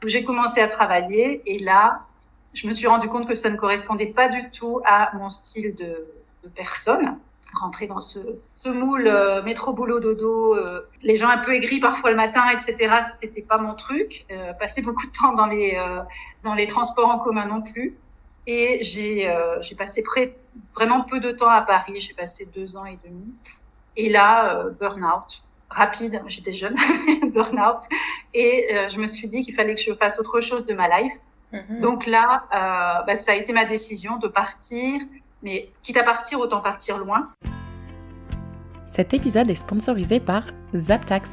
où j'ai commencé à travailler. Et là, je me suis rendu compte que ça ne correspondait pas du tout à mon style de personne. Rentrer dans ce moule métro boulot dodo, les gens un peu aigris parfois le matin, etc. C'était pas mon truc. Passer beaucoup de temps dans les transports en commun non plus. Et j'ai passé vraiment peu de temps à Paris. J'ai passé 2 ans et demi. Et là, burn-out rapide. J'étais jeune, burn-out. Et je me suis dit qu'il fallait que je fasse autre chose de ma life. Donc là, ça a été ma décision de partir. Mais quitte à partir, autant partir loin. Cet épisode est sponsorisé par Zaptax.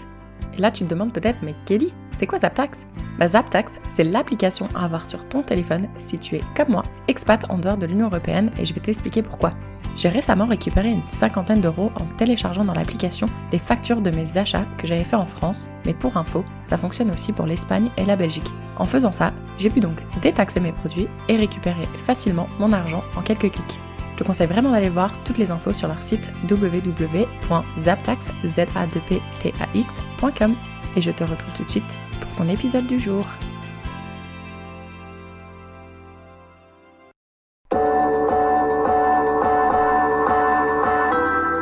Et là, tu te demandes peut-être, mais Kelly, c'est quoi Zaptax ? Zaptax, c'est l'application à avoir sur ton téléphone si tu es, comme moi, expat en dehors de l'Union européenne et je vais t'expliquer pourquoi. J'ai récemment récupéré une 50aine d'euros en téléchargeant dans l'application les factures de mes achats que j'avais fait en France, mais pour info, ça fonctionne aussi pour l'Espagne et la Belgique. En faisant ça, j'ai pu donc détaxer mes produits et récupérer facilement mon argent en quelques clics. Je te conseille vraiment d'aller voir toutes les infos sur leur site www.zaptax.com et je te retrouve tout de suite pour ton épisode du jour.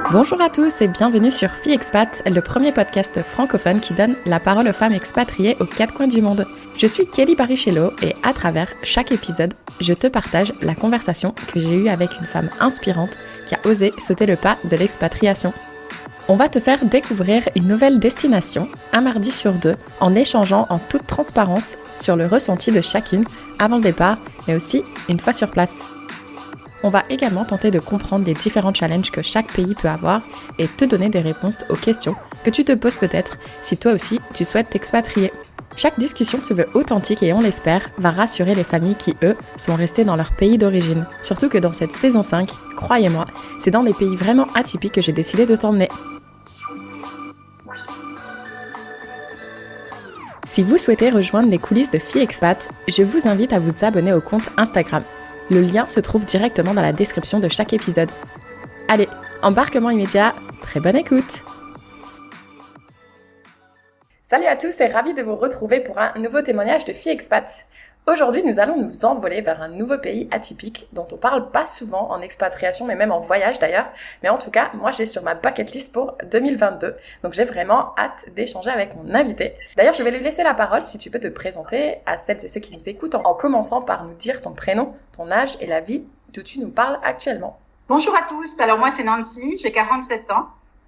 Bonjour à tous et bienvenue sur Fille Expat, le premier podcast francophone qui donne la parole aux femmes expatriées aux 4 coins du monde. Je suis Kelly Barichello et à travers chaque épisode, je te partage la conversation que j'ai eue avec une femme inspirante qui a osé sauter le pas de l'expatriation. On va te faire découvrir une nouvelle destination, un mardi sur 2, en échangeant en toute transparence sur le ressenti de chacune avant le départ, mais aussi une fois sur place. On va également tenter de comprendre les différents challenges que chaque pays peut avoir et te donner des réponses aux questions que tu te poses peut-être si toi aussi tu souhaites t'expatrier. Chaque discussion se veut authentique et on l'espère va rassurer les familles qui, eux, sont restées dans leur pays d'origine. Surtout que dans cette saison 5, croyez-moi, c'est dans des pays vraiment atypiques que j'ai décidé de t'emmener. Si vous souhaitez rejoindre les coulisses de Fille Expat, je vous invite à vous abonner au compte Instagram. Le lien se trouve directement dans la description de chaque épisode. Allez, embarquement immédiat, très bonne écoute! Salut à tous et ravi de vous retrouver pour un nouveau témoignage de Fille Expat. Aujourd'hui, nous allons nous envoler vers un nouveau pays atypique dont on parle pas souvent en expatriation, mais même en voyage d'ailleurs. Mais en tout cas, moi, je l'ai sur ma bucket list pour 2022. Donc, j'ai vraiment hâte d'échanger avec mon invité. D'ailleurs, je vais lui laisser la parole si tu peux te présenter à celles et ceux qui nous écoutent en commençant par nous dire ton prénom, ton âge et la ville d'où tu nous parles actuellement. Bonjour à tous. Alors, moi, c'est Nancy. J'ai 47 ans.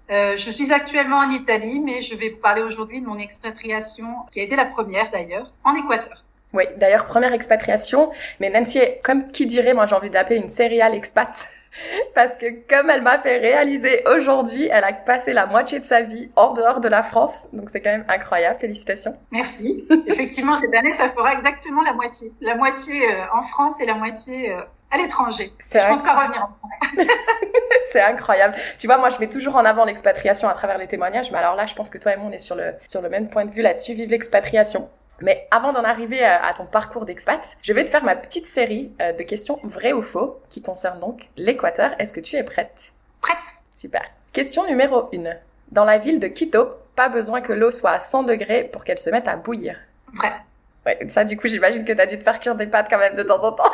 Je suis actuellement en Italie, mais je vais vous parler aujourd'hui de mon expatriation, qui a été la première d'ailleurs, en Équateur. Oui, d'ailleurs, première expatriation, mais Nancy est, comme qui dirait, moi j'ai envie d'appeler une serial expat, parce que comme elle m'a fait réaliser aujourd'hui, elle a passé la moitié de sa vie hors dehors de la France, donc c'est quand même incroyable, félicitations. Merci. Effectivement, cette année, ça fera exactement la moitié en France et la moitié à l'étranger. Je pense pas revenir en France. C'est incroyable. Tu vois, moi je mets toujours en avant l'expatriation à travers les témoignages, mais alors là, je pense que toi et moi, on est sur le même point de vue là-dessus, vive l'expatriation. Mais avant d'en arriver à ton parcours d'expat, je vais te faire ma petite série de questions vraies ou faux qui concernent donc l'Équateur. Est-ce que tu es prête ? Prête. Super. Question numéro 1. Dans la ville de Quito, pas besoin que l'eau soit à 100 degrés pour qu'elle se mette à bouillir. Vrai. Ouais, ça du coup, j'imagine que t'as dû te faire cuire des pâtes quand même de temps en temps.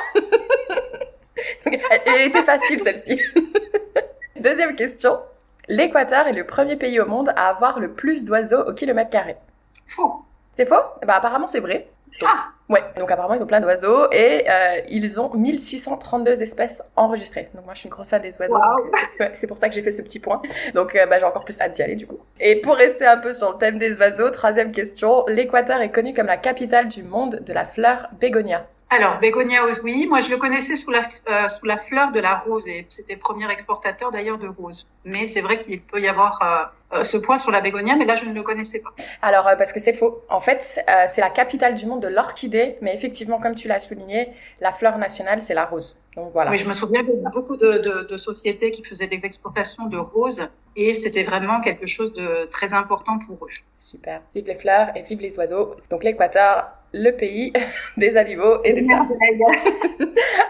Donc, elle était facile celle-ci. Deuxième question. L'Équateur est le premier pays au monde à avoir le plus d'oiseaux au kilomètre carré. Faux. C'est faux ? Apparemment, c'est vrai. Donc, ouais, donc apparemment, ils ont plein d'oiseaux et ils ont 1632 espèces enregistrées. Donc moi, je suis une grosse fan des oiseaux. Wow. Donc, c'est pour ça que j'ai fait ce petit point. Donc j'ai encore plus hâte d'y aller du coup. Et pour rester un peu sur le thème des oiseaux, troisième question. L'Équateur est connu comme la capitale du monde de la fleur bégonia. Alors, bégonia, oui. Moi, je le connaissais sous la fleur de la rose et c'était le premier exportateur d'ailleurs de roses. Mais c'est vrai qu'il peut y avoir ce point sur la bégonia, mais là, je ne le connaissais pas. Alors, parce que c'est faux. En fait, c'est la capitale du monde de l'orchidée, mais effectivement, comme tu l'as souligné, la fleur nationale, c'est la rose. Donc voilà. Oui, je me souviens qu'il y a beaucoup de sociétés qui faisaient des exportations de roses et c'était vraiment quelque chose de très important pour eux. Super. Vive les fleurs et vive les oiseaux. Donc l'Équateur, le pays des animaux et des fleurs.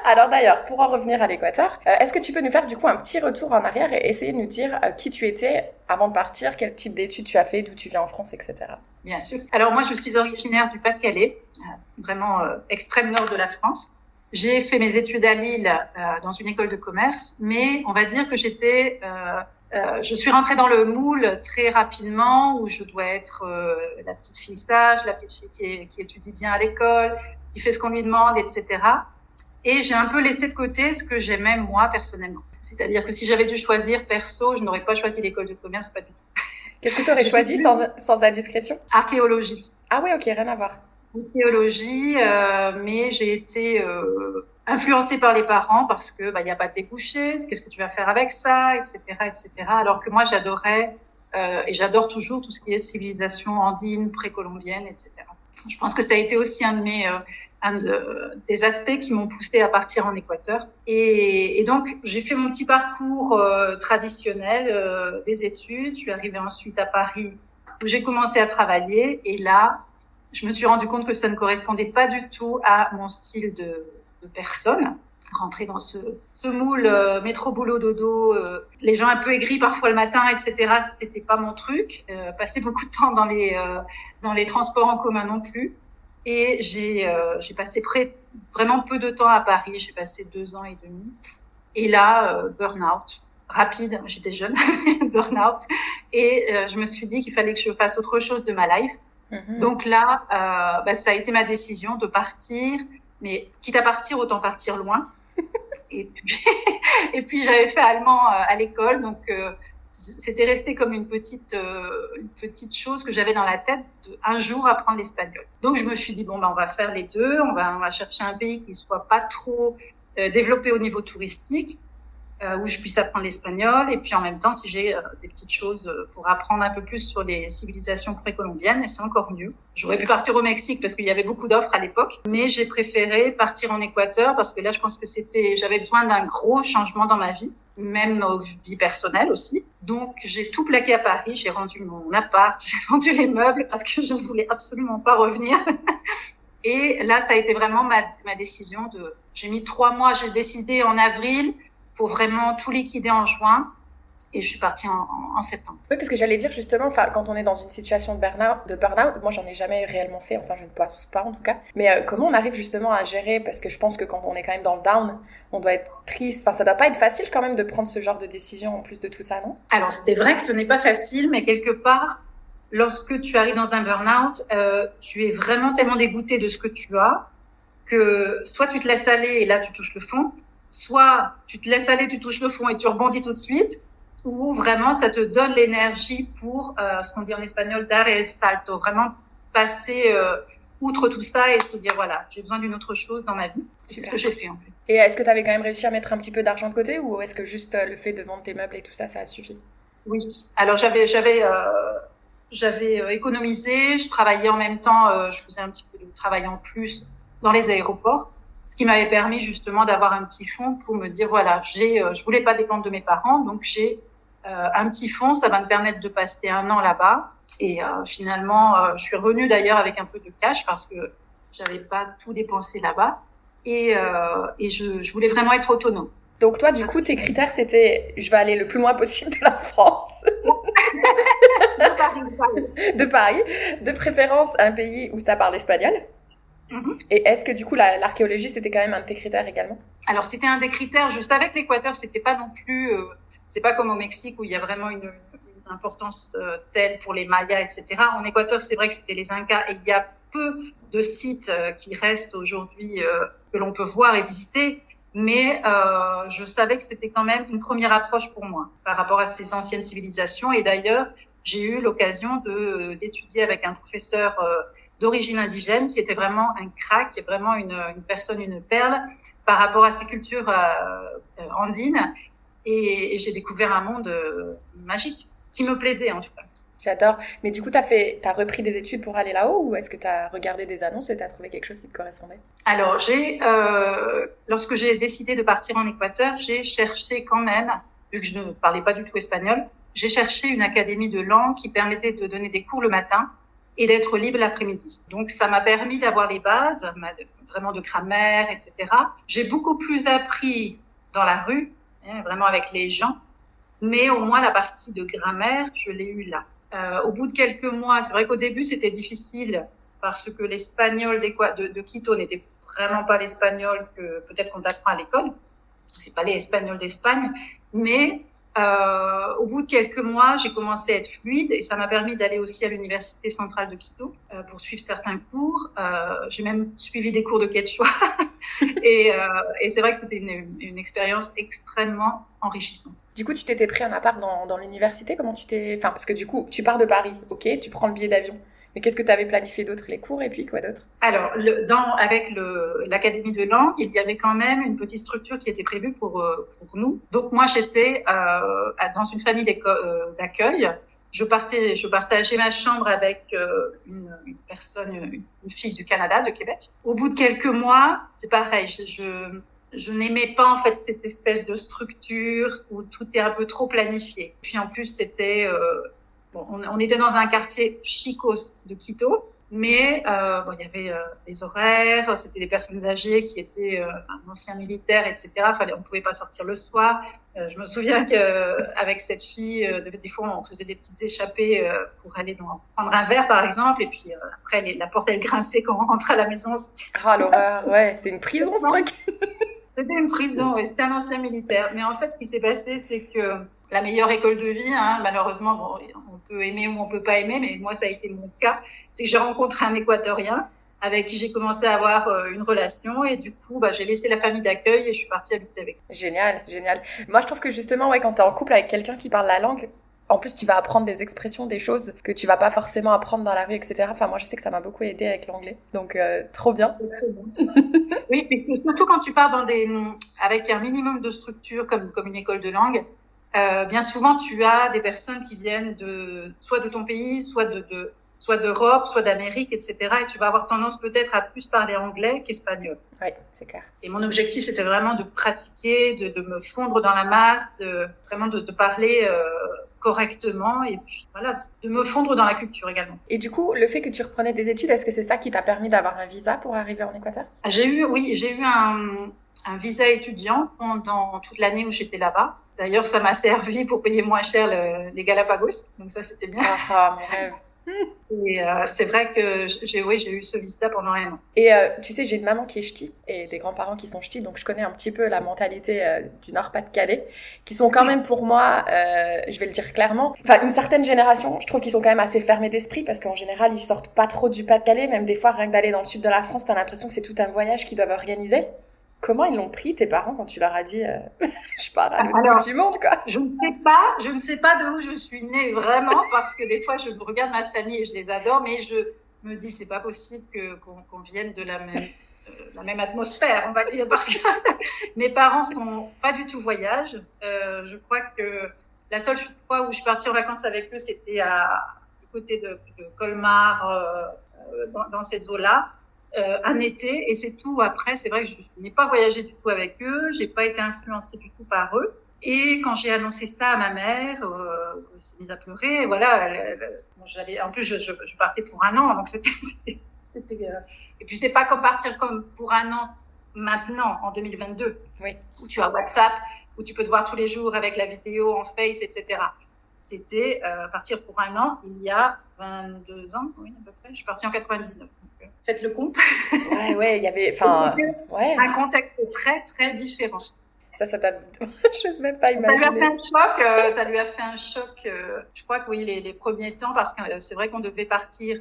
Alors d'ailleurs, pour en revenir à l'Équateur, est-ce que tu peux nous faire du coup un petit retour en arrière et essayer de nous dire qui tu étais avant de partir, quel type d'études tu as fait, d'où tu viens en France, etc. Bien sûr. Alors moi, je suis originaire du Pas-de-Calais, vraiment extrême nord de la France. J'ai fait mes études à Lille dans une école de commerce, mais on va dire que je suis rentrée dans le moule très rapidement où je dois être la petite fille sage, la petite fille qui étudie bien à l'école, qui fait ce qu'on lui demande, etc. Et j'ai un peu laissé de côté ce que j'aimais moi personnellement. C'est-à-dire que si j'avais dû choisir perso, je n'aurais pas choisi l'école de commerce, pas du tout. Qu'est-ce que tu aurais choisi sans indiscrétion? Archéologie. Ah oui, ok, rien à voir. Archéologie, mais j'ai été influencée par les parents parce que y a pas de débouché, qu'est-ce que tu vas faire avec ça, etc., etc. Alors que moi j'adorais et j'adore toujours tout ce qui est civilisation andine, précolombienne, etc. Je pense que ça a été aussi des aspects qui m'ont poussée à partir en Équateur. Et donc, j'ai fait mon petit parcours traditionnel des études. Je suis arrivée ensuite à Paris où j'ai commencé à travailler. Et là, je me suis rendu compte que ça ne correspondait pas du tout à mon style de personne. Rentrer dans ce moule métro boulot dodo, les gens un peu aigris parfois le matin, etc. C'était pas mon truc. Passer beaucoup de temps dans les transports en commun non plus. Et j'ai passé vraiment peu de temps à Paris. J'ai passé 2 ans et demi. Et là, burn-out rapide. J'étais jeune, burn-out. Et je me suis dit qu'il fallait que je fasse autre chose de ma life. Mm-hmm. Donc là, ça a été ma décision de partir. Mais quitte à partir, autant partir loin. Et puis j'avais fait allemand à l'école, donc c'était resté comme une petite chose que j'avais dans la tête un jour apprendre l'espagnol. Donc je me suis dit on va faire les deux, on va chercher un pays qui soit pas trop développé au niveau touristique, où je puisse apprendre l'espagnol, et puis en même temps si j'ai des petites choses pour apprendre un peu plus sur les civilisations précolombiennes, et c'est encore mieux. J'aurais pu partir au Mexique parce qu'il y avait beaucoup d'offres à l'époque, mais j'ai préféré partir en Équateur parce que là je pense que j'avais besoin d'un gros changement dans ma vie, même aux vies personnelles aussi. Donc j'ai tout plaqué à Paris, j'ai rendu mon appart, j'ai vendu les meubles parce que je ne voulais absolument pas revenir. Et là ça a été vraiment ma décision j'ai mis 3 mois, j'ai décidé en avril pour vraiment tout liquider en juin. Et je suis partie en septembre. Oui, parce que j'allais dire justement, quand on est dans une situation de burn-out, moi j'en ai jamais réellement fait, enfin je ne pense pas en tout cas, mais comment on arrive justement à gérer, parce que je pense que quand on est quand même dans le down, on doit être triste, ça doit pas être facile quand même de prendre ce genre de décision en plus de tout ça, non? Alors c'est vrai que ce n'est pas facile, mais quelque part, lorsque tu arrives dans un burn-out, tu es vraiment tellement dégoûté de ce que tu as, que soit tu te laisses aller et là tu touches le fond, soit tu te laisses aller, tu touches le fond et tu rebondis tout de suite, ou vraiment ça te donne l'énergie pour ce qu'on dit en espagnol dar el salto, vraiment passer outre tout ça et se dire voilà, j'ai besoin d'une autre chose dans ma vie. C'est ce que j'ai fait en fait. Et est-ce que tu avais quand même réussi à mettre un petit peu d'argent de côté, ou est-ce que juste le fait de vendre tes meubles et tout ça, ça a suffi? Oui, alors j'avais économisé, je travaillais en même temps, je faisais un petit peu de travail en plus dans les aéroports, ce qui m'avait permis justement d'avoir un petit fonds pour me dire voilà, je voulais pas dépendre de mes parents, donc j'ai un petit fonds, ça va me permettre de passer 1 an là-bas. Et finalement, je suis revenue d'ailleurs avec un peu de cash parce que j'avais pas tout dépensé là-bas. Et je voulais vraiment être autonome. Donc toi, du coup, tes critères, c'était je vais aller le plus loin possible de la France. De Paris. De préférence, un pays où ça parle espagnol. Mm-hmm. Et est-ce que du coup l'archéologie c'était quand même un de tes critères également? Alors c'était un des critères. Je savais que l'Équateur c'était pas non plus, c'est pas comme au Mexique où il y a vraiment une importance telle pour les Mayas, etc. En Équateur c'est vrai que c'était les Incas et il y a peu de sites qui restent aujourd'hui que l'on peut voir et visiter. Mais je savais que c'était quand même une première approche pour moi par rapport à ces anciennes civilisations. Et d'ailleurs j'ai eu l'occasion d'étudier avec un professeur d'origine indigène, qui était vraiment un crack, vraiment une personne, une perle, par rapport à ces cultures andines. Et j'ai découvert un monde magique, qui me plaisait en tout cas. J'adore. Mais du coup, t'as repris des études pour aller là-haut, ou est-ce que t'as regardé des annonces et t'as trouvé quelque chose qui te correspondait? Alors, lorsque j'ai décidé de partir en Équateur, j'ai cherché quand même, vu que je ne parlais pas du tout espagnol, j'ai cherché une académie de langue qui permettait de donner des cours le matin et d'être libre l'après-midi. Donc, ça m'a permis d'avoir les bases, vraiment de grammaire, etc. J'ai beaucoup plus appris dans la rue, vraiment avec les gens, mais au moins la partie de grammaire, je l'ai eue là. Au bout de quelques mois, c'est vrai qu'au début, c'était difficile parce que l'espagnol de Quito n'était vraiment pas l'espagnol que peut-être qu'on t'apprend à l'école. C'est pas l'espagnol d'Espagne, mais au bout de quelques mois, j'ai commencé à être fluide et ça m'a permis d'aller aussi à l'université centrale de Quito pour suivre certains cours. J'ai même suivi des cours de quechua et c'est vrai que c'était une expérience extrêmement enrichissante. Du coup, tu t'étais pris un appart dans l'université. Comment tu t'es... Enfin, parce que du coup, tu pars de Paris, ok, tu prends le billet d'avion. Mais qu'est-ce que tu avais planifié d'autre? Les cours et puis quoi d'autre? Alors, avec l'Académie de langue, il y avait quand même une petite structure qui était prévue pour nous. Donc, moi, j'étais dans une famille d'accueil. Je partageais ma chambre avec une fille du Canada, de Québec. Au bout de quelques mois, c'est pareil, je n'aimais pas en fait cette espèce de structure où tout est un peu trop planifié. Puis en plus, c'était... on était dans un quartier chicos de Quito, mais il y avait des horaires, c'était des personnes âgées qui étaient un ancien militaire, etc. On ne pouvait pas sortir le soir. Je me souviens qu'avec cette fille, des fois, on faisait des petites échappées pour aller prendre un verre, par exemple, et puis après, la porte, elle grinçait quand on rentrait à la maison. Ah, l'horreur, ouais, c'est une prison, ce truc. C'était une prison, et c'était un ancien militaire. Mais en fait, ce qui s'est passé, c'est que la meilleure école de vie, malheureusement, on peut aimer ou on peut pas aimer, mais moi, ça a été mon cas. C'est que j'ai rencontré un Équatorien avec qui j'ai commencé à avoir une relation, et du coup, j'ai laissé la famille d'accueil et je suis partie habiter avec lui. Génial, génial. Moi, je trouve que justement, ouais, quand t'es en couple avec quelqu'un qui parle la langue, en plus, tu vas apprendre des expressions, des choses que tu vas pas forcément apprendre dans la rue, etc. Enfin, moi, je sais que ça m'a beaucoup aidé avec l'anglais. Donc, trop bien. Oui, puis surtout quand tu pars avec un minimum de structure comme une école de langue, bien souvent, tu as des personnes qui viennent soit de ton pays, soit d'Europe, soit d'Amérique, etc. Et tu vas avoir tendance peut-être à plus parler anglais qu'espagnol. Oui, c'est clair. Et mon objectif, c'était vraiment de pratiquer, de me fondre dans la masse, vraiment de parler correctement et puis voilà, de me fondre dans la culture également. Et du coup, le fait que tu reprenais des études, est-ce que c'est ça qui t'a permis d'avoir un visa pour arriver en Équateur? J'ai eu un visa étudiant pendant toute l'année où j'étais là-bas. D'ailleurs, ça m'a servi pour payer moins cher les Galapagos, donc ça c'était bien. Ah, mon rêve. Et c'est vrai que j'ai eu ce visa pendant 1 an. Et tu sais, j'ai une maman qui est ch'ti et des grands-parents qui sont ch'tis, donc je connais un petit peu la mentalité du Nord-Pas-de-Calais, qui sont quand même pour moi, je vais le dire clairement, enfin une certaine génération, je trouve qu'ils sont quand même assez fermés d'esprit parce qu'en général ils sortent pas trop du Pas-de-Calais, même des fois rien que d'aller dans le sud de la France, t'as l'impression que c'est tout un voyage qu'ils doivent organiser. Comment ils l'ont pris, tes parents, quand tu leur as dit je pars à l'autre bout du monde, quoi? Je ne sais pas de où je suis née vraiment, parce que des fois je regarde ma famille et je les adore, mais je me dis c'est pas possible qu'on vienne de la même atmosphère, on va dire, parce que mes parents sont pas du tout voyage. Je crois que la seule fois où je suis partie en vacances avec eux, c'était du côté de Colmar, dans ces eaux-là. Un été, et c'est tout. Après, c'est vrai que je n'ai pas voyagé du tout avec eux, j'ai pas été influencée du tout par eux. Et quand j'ai annoncé ça à ma mère, elle s'est mise à pleurer. Et voilà, en plus, je partais pour 1 an, donc c'était. Et puis c'est pas comme partir comme pour 1 an maintenant, en 2022, oui, où tu as WhatsApp, où tu peux te voir tous les jours avec la vidéo en Face, etc. C'était partir pour 1 an il y a 22 ans, oui, à peu près. Je suis partie en 99. Faites le compte. Ouais, il y avait, un contexte très, très différent. Ça t'a... Je n'ose même pas imaginer. Ça lui a fait un choc. Je crois que oui, les premiers temps, parce que c'est vrai qu'on devait partir.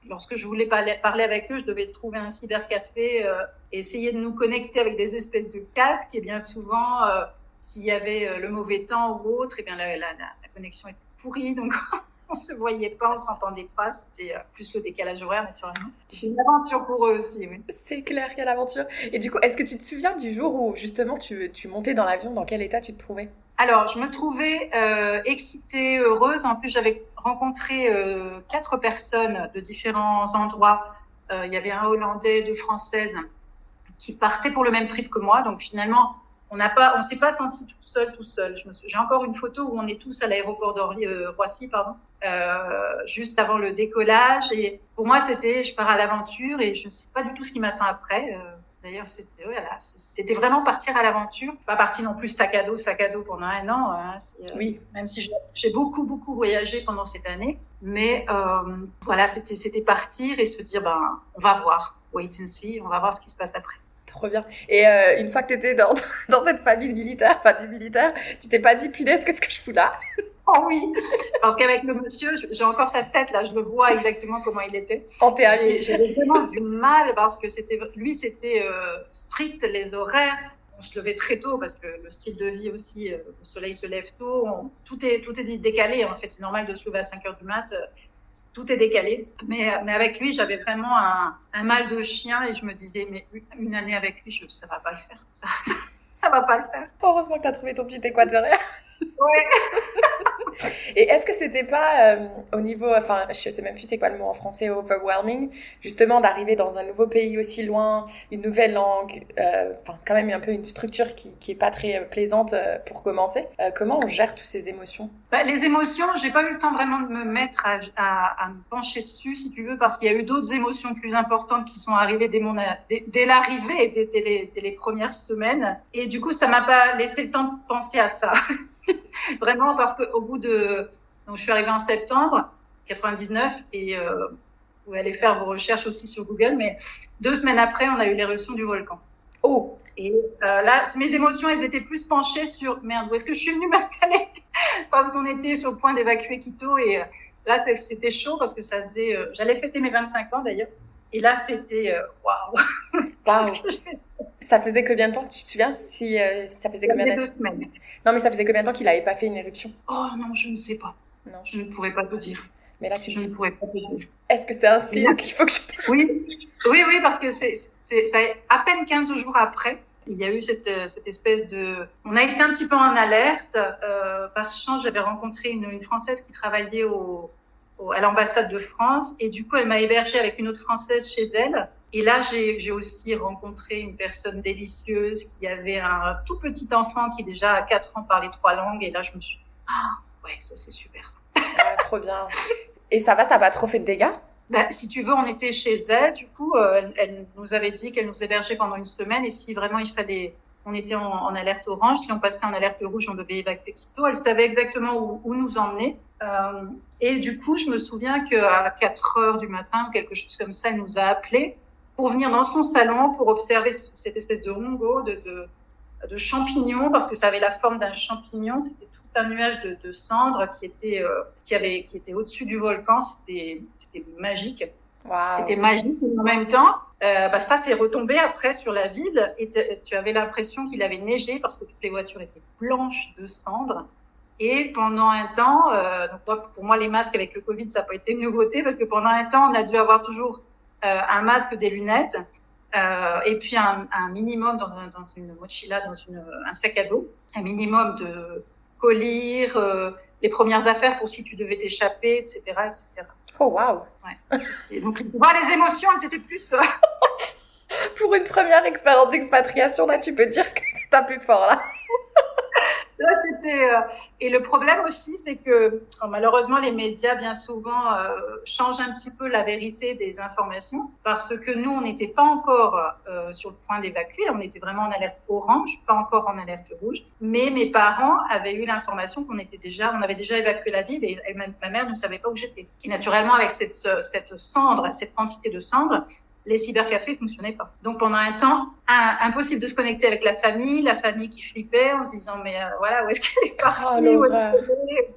Lorsque je voulais parler avec eux, je devais trouver un cybercafé, essayer de nous connecter avec des espèces de casques. Et bien souvent, s'il y avait le mauvais temps ou autre, et bien la connexion était pourrie. Donc, on se voyait pas, on s'entendait pas. C'était plus le décalage horaire, naturellement. C'est une aventure pour eux aussi, oui. C'est clair, quelle aventure. Et du coup, est-ce que tu te souviens du jour où, justement, tu montais dans l'avion? Dans quel état tu te trouvais? Alors, je me trouvais excitée, heureuse. En plus, j'avais rencontré 4 personnes de différents endroits. Il y avait un Hollandais, 2 Françaises qui partaient pour le même trip que moi. Donc, finalement, on s'est pas senti tout seul. J'ai encore une photo où on est tous à l'aéroport Roissy, juste avant le décollage. Et pour moi, je pars à l'aventure et je ne sais pas du tout ce qui m'attend après. D'ailleurs, c'était vraiment partir à l'aventure. Pas partir non plus sac à dos pendant 1 an. Oui. Même si j'ai beaucoup, beaucoup voyagé pendant cette année. Mais voilà, c'était partir et se dire, on va voir, wait and see, on va voir ce qui se passe après. Trop bien. Et une fois que tu étais dans cette famille militaire, du militaire, tu t'es pas dit, punaise, qu'est-ce que je fous là? Oh oui, parce qu'avec le monsieur, j'ai encore sa tête là, je le vois exactement comment il était. J'avais vraiment du mal parce que c'était strict, les horaires. On se levait très tôt parce que le style de vie aussi, le soleil se lève tôt, tout est décalé en fait. C'est normal de se lever à 5 heures du mat, tout est décalé. Mais avec lui, j'avais vraiment un mal de chien et je me disais, mais une année avec lui, ça va pas le faire. Ça va pas le faire. Heureusement que tu as trouvé ton petit équatorien. Ouais. Et est-ce que c'était pas au niveau, enfin, je sais même plus c'est quoi le mot en français, overwhelming, justement d'arriver dans un nouveau pays aussi loin, une nouvelle langue, enfin quand même un peu une structure qui est pas très plaisante pour commencer. Comment on gère toutes ces émotions? Les émotions, j'ai pas eu le temps vraiment de me mettre à me pencher dessus, si tu veux, parce qu'il y a eu d'autres émotions plus importantes qui sont arrivées dès l'arrivée et dès les premières semaines. Et du coup, ça m'a pas laissé le temps de penser à ça. Vraiment, parce qu'au bout donc je suis arrivée en septembre 99 et vous allez faire vos recherches aussi sur Google, mais 2 semaines après, on a eu l'éruption du volcan. Oh. Et là, mes émotions, elles étaient plus penchées sur merde, où est-ce que je suis venue m'installer? Parce qu'on était sur le point d'évacuer Quito et là, c'était chaud parce que ça faisait. J'allais fêter mes 25 ans d'ailleurs. Et là, c'était waouh! Wow. Ça faisait combien de temps? Tu te souviens si ça faisait combien de temps? 2 semaines. Non, mais ça faisait combien de temps qu'il n'avait pas fait une éruption? Oh non, je ne sais pas. Non. Je ne pourrais pas te dire. Mais là, je ne pourrais pas te dire. Est-ce que c'est un signe qu'il faut que je... Oui, parce que ça à peine 15 jours après, il y a eu cette espèce de... On a été un petit peu en alerte. Par chance, j'avais rencontré une Française qui travaillait à l'ambassade de France et du coup, elle m'a hébergée avec une autre Française chez elle. Et là, j'ai aussi rencontré une personne délicieuse qui avait un tout petit enfant qui déjà à 4 ans parlait 3 langues. Et là, je me suis dit, ouais, ça c'est super ça. Ah, trop bien. Et ça n'a pas trop fait de dégâts? Si tu veux, on était chez elle. Du coup, elle nous avait dit qu'elle nous hébergeait pendant une semaine. Et si vraiment il fallait, on était en alerte orange. Si on passait en alerte rouge, on devait évacuer Quito. Elle savait exactement où nous emmener. Et du coup, je me souviens qu'à 4 heures du matin, quelque chose comme ça, elle nous a appelés pour venir dans son salon pour observer cette espèce de hongo, de champignons, parce que ça avait la forme d'un champignon. C'était tout un nuage de cendres qui était au-dessus du volcan. C'était magique. Wow. C'était magique. Et en même temps, ça s'est retombé après sur la ville et tu avais l'impression qu'il avait neigé parce que toutes les voitures étaient blanches de cendres. Et pendant un temps, donc pour moi, les masques avec le Covid, ça n'a pas été une nouveauté parce que pendant un temps, on a dû avoir toujours un masque, des lunettes. Et puis un minimum dans une mochila, un sac à dos, un minimum de colis, les premières affaires pour si tu devais t'échapper, etc., etc. Oh waouh. Ouais. Donc les émotions, elles étaient plus. Pour une première expérience d'expatriation, là, tu peux dire que t'es tapé fort là. Là, c'était et le problème aussi, c'est que malheureusement, les médias bien souvent changent un petit peu la vérité des informations parce que nous, on n'était pas encore sur le point d'évacuer, on était vraiment en alerte orange, pas encore en alerte rouge. Mais mes parents avaient eu l'information on avait déjà évacué la ville et ma mère ne savait pas où j'étais. Et naturellement, avec cette cendre, cette quantité de cendres, les cybercafés fonctionnaient pas. Donc pendant un temps, impossible de se connecter avec la famille qui flippait en se disant mais voilà, où est-ce qu'elle est partie, où est-ce qu'elle est.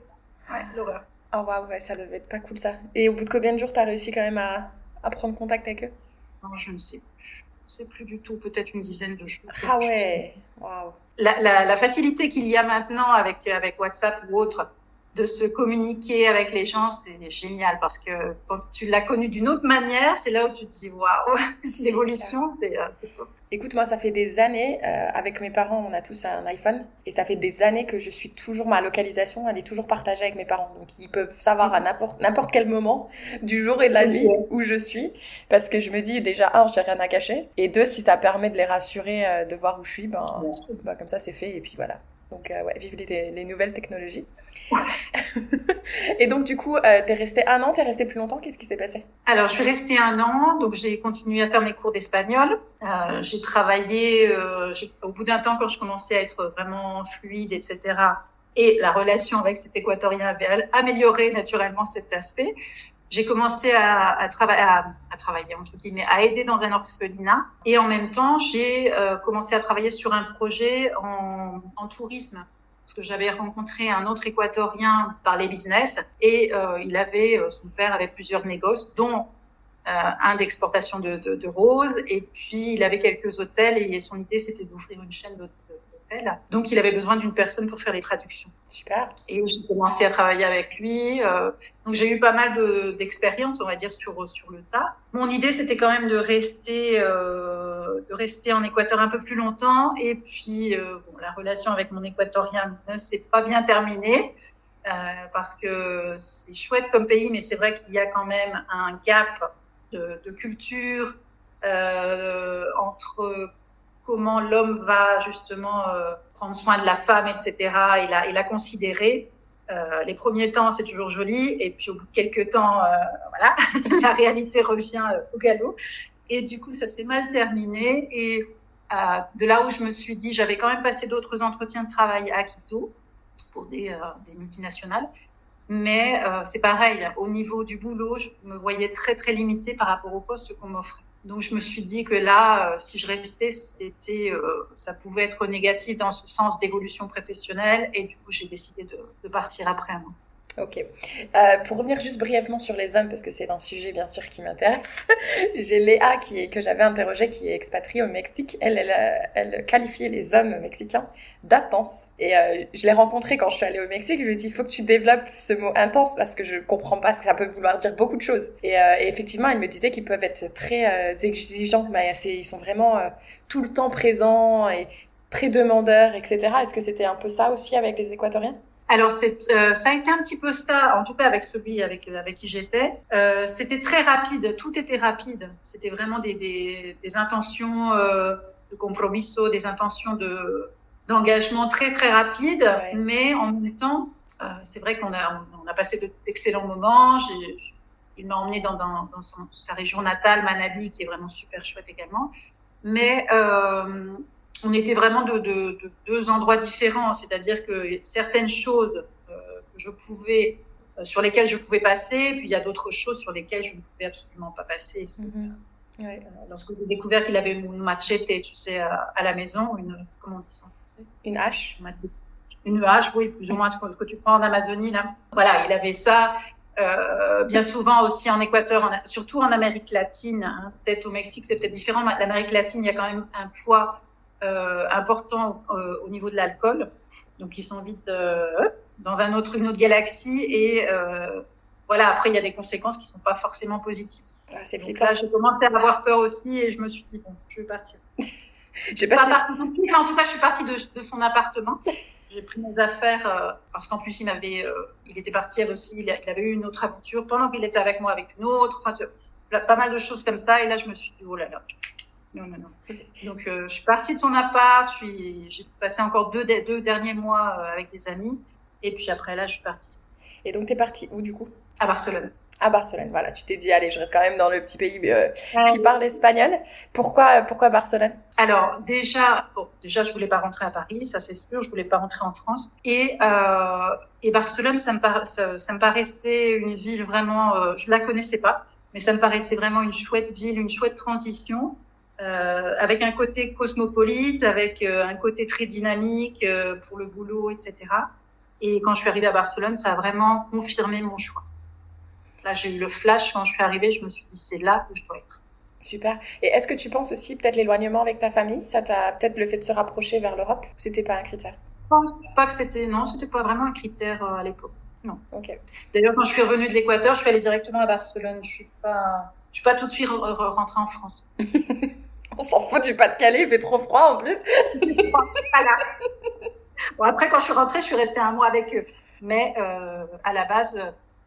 Ouais, l'horreur. Oh waouh, ouais, ça devait être pas cool ça. Et au bout de combien de jours t'as réussi quand même à prendre contact avec eux? Non, je ne sais plus. Je ne sais plus du tout, peut-être une dizaine de jours. Ah ouais, waouh. La facilité qu'il y a maintenant avec WhatsApp ou autre de se communiquer avec les gens, c'est génial parce que quand tu l'as connu d'une autre manière, c'est là où tu te dis waouh, l'évolution, c'est top. Écoute, moi, ça fait des années, avec mes parents, on a tous un iPhone, et ça fait des années que je suis toujours, ma localisation, elle est toujours partagée avec mes parents. Donc, ils peuvent savoir à n'importe quel moment du jour et de la nuit où je suis, parce que je me dis déjà, j'ai rien à cacher, et deux, si ça permet de les rassurer, de voir où je suis, comme ça, c'est fait, et puis voilà. Donc, vive les nouvelles technologies. Et donc, du coup, t'es restée 1 an, t'es restée plus longtemps, qu'est-ce qui s'est passé? Alors, je suis restée 1 an, donc j'ai continué à faire mes cours d'espagnol. J'ai travaillé, au bout d'un temps, quand je commençais à être vraiment fluide, etc., et la relation avec cet Équatorien avait amélioré naturellement cet aspect. J'ai commencé à travailler, entre guillemets, à aider dans un orphelinat. Et en même temps, j'ai commencé à travailler sur un projet en tourisme. Parce que j'avais rencontré un autre Équatorien par les business. Et son père avait plusieurs négoces, dont un d'exportation de roses. Et puis, il avait quelques hôtels. Et son idée, c'était d'ouvrir une chaîne d'hôtels. Donc, il avait besoin d'une personne pour faire les traductions. Super. Et j'ai commencé à travailler avec lui. Donc, j'ai eu pas mal d'expérience, on va dire, sur le tas. Mon idée, c'était quand même de rester en Équateur un peu plus longtemps. Et puis, la relation avec mon Équatorien ne s'est pas bien terminée parce que c'est chouette comme pays, mais c'est vrai qu'il y a quand même un gap de culture entre comment l'homme va justement prendre soin de la femme, etc. et la considérer. Les premiers temps, c'est toujours joli, et puis au bout de quelques temps, voilà, la réalité revient au galop. Et du coup, ça s'est mal terminé. Et de là où je me suis dit, j'avais quand même passé d'autres entretiens de travail à Quito pour des multinationales. Mais c'est pareil, au niveau du boulot, je me voyais très, très limitée par rapport au poste qu'on m'offrait. Donc, je me suis dit que là, si je restais, ça pouvait être négatif dans ce sens d'évolution professionnelle. Et du coup, j'ai décidé de partir après un an. Ok. Pour revenir juste brièvement sur les hommes, parce que c'est un sujet bien sûr qui m'intéresse, j'ai Léa que j'avais interrogée, qui est expatriée au Mexique. Elle qualifiait les hommes mexicains d'intenses. Et je l'ai rencontrée quand je suis allée au Mexique. Je lui ai dit, il faut que tu développes ce mot intense parce que je comprends pas, ce que ça peut vouloir dire beaucoup de choses. Et effectivement, elle me disait qu'ils peuvent être très exigeants, mais ils sont vraiment tout le temps présents et très demandeurs, etc. Est-ce que c'était un peu ça aussi avec les Équatoriens ? Alors, ça a été un petit peu ça, en tout cas avec celui avec qui j'étais. C'était très rapide, tout était rapide. C'était vraiment des intentions de compromiso, des intentions d'engagement très, très rapides. Ouais. Mais en même temps, c'est vrai qu'on a passé d'excellents moments. Il m'a emmené dans sa région natale, Manabí, qui est vraiment super chouette également. Mais on était vraiment de deux endroits différents, c'est-à-dire que certaines choses sur lesquelles je pouvais passer, puis il y a d'autres choses sur lesquelles je ne pouvais absolument pas passer. Ouais. Lorsque j'ai découvert qu'il avait une machete, tu sais, à la maison, comment on dit ça en français ? Une hache. Une hache, oui, plus ou moins ce que tu prends en Amazonie, là. Voilà, il avait ça. Bien souvent aussi en Équateur, surtout en Amérique latine, hein, peut-être au Mexique c'est peut-être différent, mais l'Amérique latine, il y a quand même un poids important au niveau de l'alcool, donc ils sont vite dans une autre galaxie et voilà, après il y a des conséquences qui ne sont pas forcément positives. Ah, c'est donc là j'ai commencé à avoir peur aussi et je me suis dit bon, je vais partir. Pas partie tout de suite, en tout cas je suis partie de son appartement. J'ai pris mes affaires parce qu'en plus il était parti aussi, il avait eu une autre aventure pendant qu'il était avec moi avec une autre, pas mal de choses comme ça, et là je me suis dit oh là là. Non. Donc, je suis partie de son appart. J'ai passé encore deux derniers mois avec des amis. Et puis après, là, je suis partie. Et donc, t'es partie où, du coup ? À Barcelone. À Barcelone, voilà. Tu t'es dit, allez, je reste quand même dans le petit pays qui parle espagnol. Pourquoi Barcelone ? Alors, déjà, je voulais pas rentrer à Paris, ça c'est sûr. Je voulais pas rentrer en France. Et Barcelone, ça me paraissait une ville vraiment... je la connaissais pas, mais ça me paraissait vraiment une chouette ville, une chouette transition. Avec un côté cosmopolite, avec un côté très dynamique pour le boulot, etc. Et quand je suis arrivée à Barcelone, ça a vraiment confirmé mon choix. Là, j'ai eu le flash quand je suis arrivée, je me suis dit, c'est là où je dois être. Super. Et est-ce que tu penses aussi peut-être l'éloignement avec ta famille ? Ça t'a peut-être le fait de se rapprocher vers l'Europe ? Ou c'était pas un critère ? Je pense pas que c'était pas vraiment un critère à l'époque. Non. Ok. D'ailleurs, quand je suis revenue de l'Équateur, je suis allée directement à Barcelone. Je suis pas tout de suite rentrée en France. On s'en fout du Pas-de-Calais, il fait trop froid en plus. Voilà. Bon, après, quand je suis rentrée, je suis restée un mois avec eux. Mais à la base,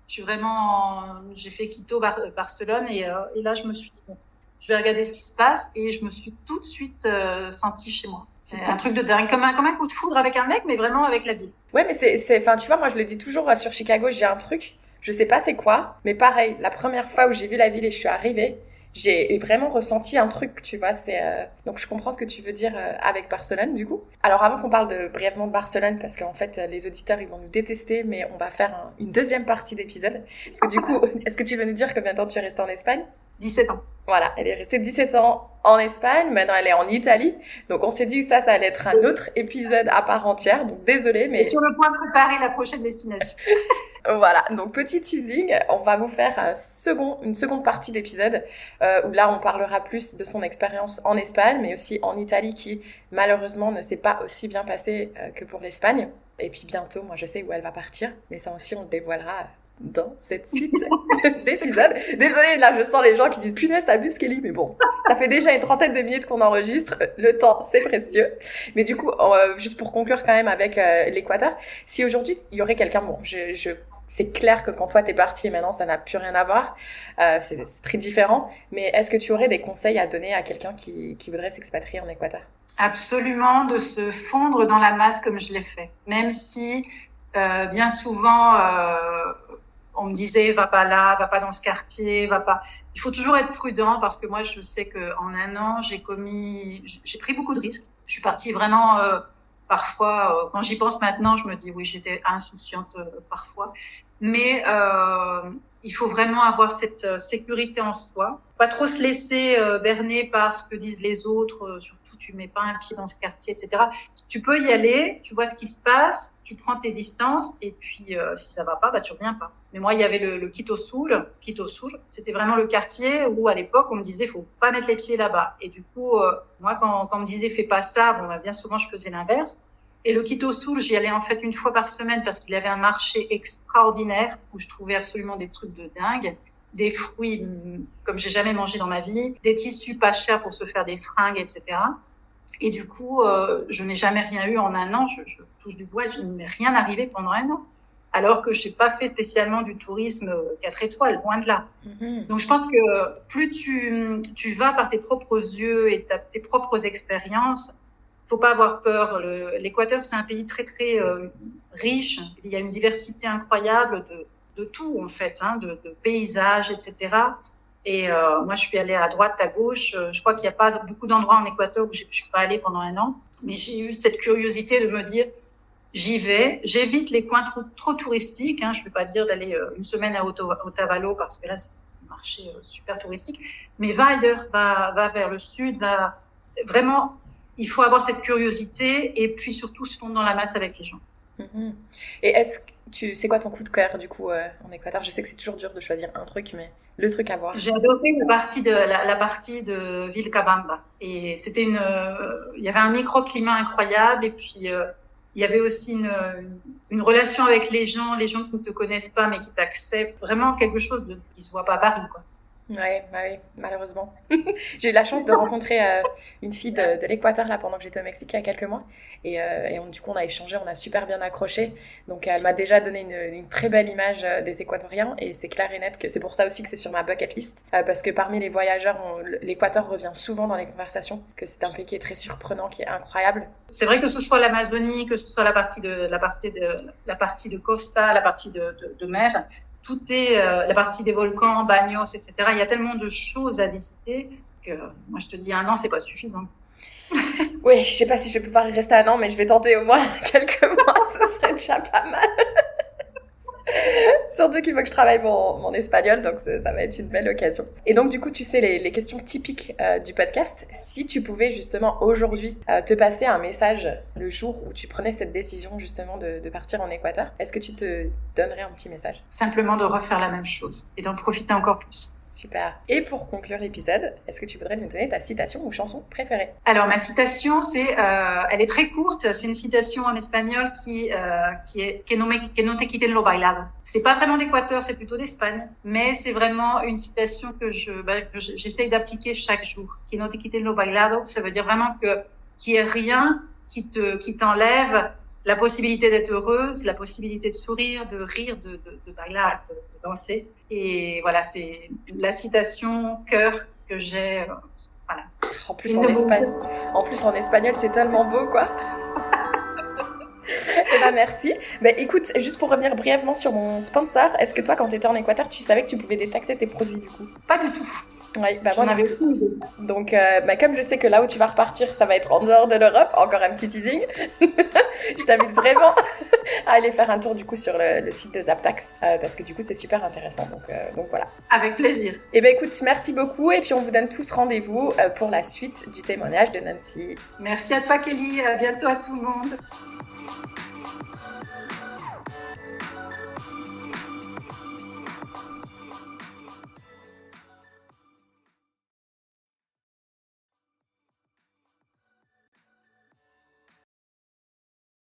j'ai fait Quito, Barcelone, et là, je me suis dit, bon, je vais regarder ce qui se passe, et je me suis tout de suite sentie chez moi. C'est un truc de dingue, comme un coup de foudre avec un mec, mais vraiment avec la ville. Ouais, mais tu vois, moi, je le dis toujours sur Chicago, j'ai un truc, je sais pas c'est quoi, mais pareil, la première fois où j'ai vu la ville et je suis arrivée, j'ai vraiment ressenti un truc, tu vois. Donc je comprends ce que tu veux dire avec Barcelone, du coup. Alors avant qu'on parle brièvement de Barcelone, parce qu'en fait les auditeurs ils vont nous détester, mais on va faire une deuxième partie d'épisode. Parce que du coup, est-ce que tu veux nous dire combien de temps tu es restée en Espagne? 17 ans. Voilà, elle est restée 17 ans en Espagne, maintenant elle est en Italie. Donc on s'est dit que ça allait être un autre épisode à part entière. Donc désolée, mais... Et sur le point de préparer la prochaine destination. Voilà, donc petit teasing, on va vous faire une seconde partie d'épisode où là on parlera plus de son expérience en Espagne, mais aussi en Italie qui malheureusement ne s'est pas aussi bien passée que pour l'Espagne. Et puis bientôt, moi je sais où elle va partir, mais ça aussi on le dévoilera dans cette suite d'épisodes. Désolée, là je sens les gens qui disent punaise t'abuses Kelly, mais bon, ça fait déjà une trentaine de minutes qu'on enregistre, le temps c'est précieux. Mais du coup, juste pour conclure quand même avec l'Équateur, si aujourd'hui il y aurait quelqu'un, bon, c'est clair que quand toi t'es parti, maintenant ça n'a plus rien à voir, c'est très différent, mais est-ce que tu aurais des conseils à donner à quelqu'un qui voudrait s'expatrier en Équateur? Absolument, de se fondre dans la masse comme je l'ai fait, même si bien souvent on me disait va pas là, va pas dans ce quartier, va pas. Il faut toujours être prudent parce que moi je sais que en un an j'ai pris beaucoup de risques. Je suis partie vraiment parfois quand j'y pense maintenant, je me dis oui j'étais insouciante parfois, mais il faut vraiment avoir cette sécurité en soi, pas trop se laisser berner par ce que disent les autres, surtout tu mets pas un pied dans ce quartier, etc. Tu peux y aller, tu vois ce qui se passe, tu prends tes distances et puis si ça va pas, bah tu reviens pas. Mais moi il y avait le Quito Sul, c'était vraiment le quartier où à l'époque on me disait faut pas mettre les pieds là-bas. Et du coup moi quand on me disait fais pas ça, bon bah, bien souvent je faisais l'inverse. Et le Quito Sul, j'y allais en fait une fois par semaine parce qu'il y avait un marché extraordinaire où je trouvais absolument des trucs de dingue, des fruits comme j'ai jamais mangé dans ma vie, des tissus pas chers pour se faire des fringues, etc. Et du coup, je n'ai jamais rien eu en un an. Je touche du bois, je ne m'est rien arrivé pendant un an. Alors que je n'ai pas fait spécialement du tourisme 4 étoiles, loin de là. Mm-hmm. Donc je pense que plus tu vas par tes propres yeux et tes propres expériences, faut pas avoir peur. L'Équateur, c'est un pays très très riche. Il y a une diversité incroyable de tout en fait, hein, de paysages, etc. Et moi, je suis allée à droite, à gauche. Je crois qu'il n'y a pas beaucoup d'endroits en Équateur où je suis pas allée pendant un an, mais j'ai eu cette curiosité de me dire j'y vais. J'évite les coins trop touristiques. Hein. Je ne vais pas te dire d'aller une semaine à Otavalo parce que là, c'est un marché super touristique. Mais va ailleurs, va vers le sud, va vraiment. Il faut avoir cette curiosité et puis surtout se fondre dans la masse avec les gens. Mmh. Et c'est quoi ton coup de cœur du coup en Équateur? Je sais que c'est toujours dur de choisir un truc, mais le truc à voir. J'ai adoré la partie de Vilcabamba. Et c'était il y avait un microclimat incroyable et puis il y avait aussi une relation avec les gens qui ne te connaissent pas mais qui t'acceptent. Vraiment quelque chose qui se voit pas à Paris, quoi. Ouais, malheureusement. J'ai eu la chance de rencontrer une fille de l'Équateur là pendant que j'étais au Mexique il y a quelques mois et du coup on a échangé, on a super bien accroché. Donc elle m'a déjà donné une très belle image des Équatoriens et c'est clair et net que c'est pour ça aussi que c'est sur ma bucket list parce que parmi les voyageurs, l'Équateur revient souvent dans les conversations, que c'est un pays qui est très surprenant, qui est incroyable. C'est vrai que ce soit l'Amazonie, que ce soit la partie de Costa, la partie de mer. Tout est la partie des volcans, Baños, etc. Il y a tellement de choses à visiter que moi je te dis un an c'est pas suffisant. Oui, je sais pas si je vais pouvoir y rester un an, mais je vais tenter au moins quelques mois, ce serait déjà pas mal. Surtout qu'il faut que je travaille mon espagnol, donc ça va être une belle occasion. Et donc du coup, tu sais, les questions typiques du podcast, si tu pouvais justement aujourd'hui te passer un message le jour où tu prenais cette décision justement de partir en Équateur, est-ce que tu te donnerais un petit message? Simplement de refaire la même chose et d'en profiter encore plus. Super. Et pour conclure l'épisode, est-ce que tu voudrais nous donner ta citation ou chanson préférée? Alors, ma citation, elle est très courte. C'est une citation en espagnol qui est que no te quiten lo bailado. C'est pas vraiment d'Équateur, c'est plutôt d'Espagne. Mais c'est vraiment une citation que j'essaye d'appliquer chaque jour. Que no te quiten lo bailado, ça veut dire vraiment qu'il n'y ait rien qui t'enlève la possibilité d'être heureuse, la possibilité de sourire, de rire, de bailar, de danser. Et voilà, c'est la citation cœur que j'ai. Voilà. En plus en espagnol, c'est tellement beau, quoi. Eh ben merci. Ben écoute, juste pour revenir brièvement sur mon sponsor, est-ce que toi, quand tu étais en Équateur, tu savais que tu pouvais détaxer tes produits du coup? Pas du tout. Oui, J'en avais aucune idée. Donc, comme je sais que là où tu vas repartir, ça va être en dehors de l'Europe, encore un petit teasing, je t'invite vraiment à aller faire un tour du coup sur le site de Zaptax, parce que du coup c'est super intéressant. Donc voilà. Avec plaisir. Et ben écoute, merci beaucoup et puis on vous donne tous rendez-vous pour la suite du témoignage de Nancy. Merci à toi Kelly, à bientôt à tout le monde.